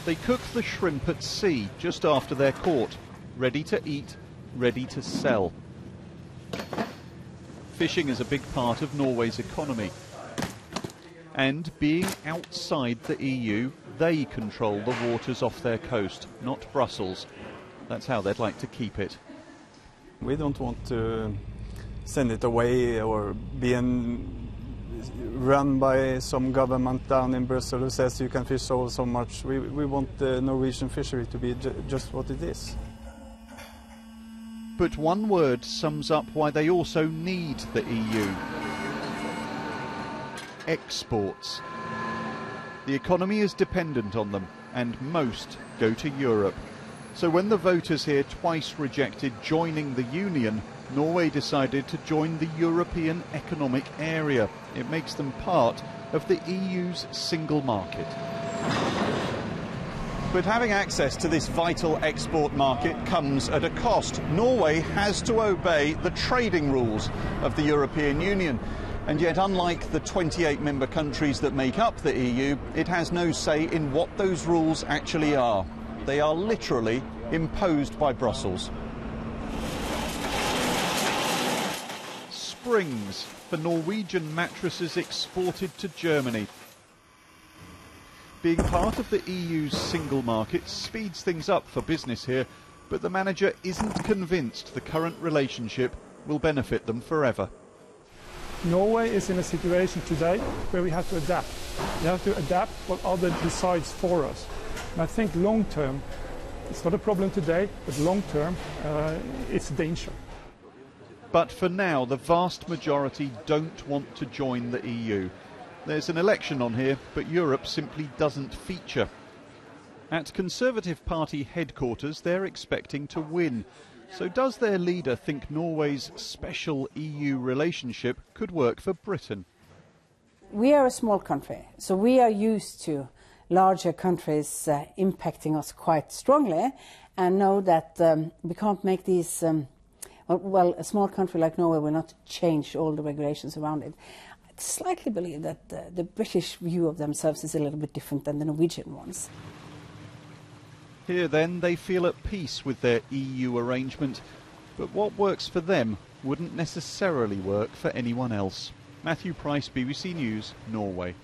They cook the shrimp at sea just after they're caught, ready to eat, ready to sell. Fishing is a big part of Norway's economy. And being outside the EU, they control the waters off their coast, not Brussels. That's how they'd like to keep it. We don't want to send it away or be run by some government down in Brussels who says you can fish so much. We want the Norwegian fishery to be just what it is. But one word sums up why they also need the EU. Exports. The economy is dependent on them, and most go to Europe. So when the voters here twice rejected joining the Union, Norway decided to join the European Economic Area. It makes them part of the EU's single market. But having access to this vital export market comes at a cost. Norway has to obey the trading rules of the European Union. And yet, unlike the 28 member countries that make up the EU, it has no say in what those rules actually are. They are literally imposed by Brussels. Springs for Norwegian mattresses exported to Germany. Being part of the EU's single market speeds things up for business here, but the manager isn't convinced the current relationship will benefit them forever. Norway is in a situation today where we have to adapt. We have to adapt what others decide for us. And I think long term, it's not a problem today, but long term, it's a danger. But for now, the vast majority don't want to join the EU. There's an election on here, but Europe simply doesn't feature. At Conservative Party headquarters, they're expecting to win. So does their leader think Norway's special EU relationship could work for Britain? We are a small country, so we are used to larger countries impacting us quite strongly, and know that we can't make these, well, a small country like Norway will not change all the regulations around it. I slightly believe that the British view of themselves is a little bit different than the Norwegian ones. Here then, they feel at peace with their EU arrangement, but what works for them wouldn't necessarily work for anyone else. Matthew Price, BBC News, Norway.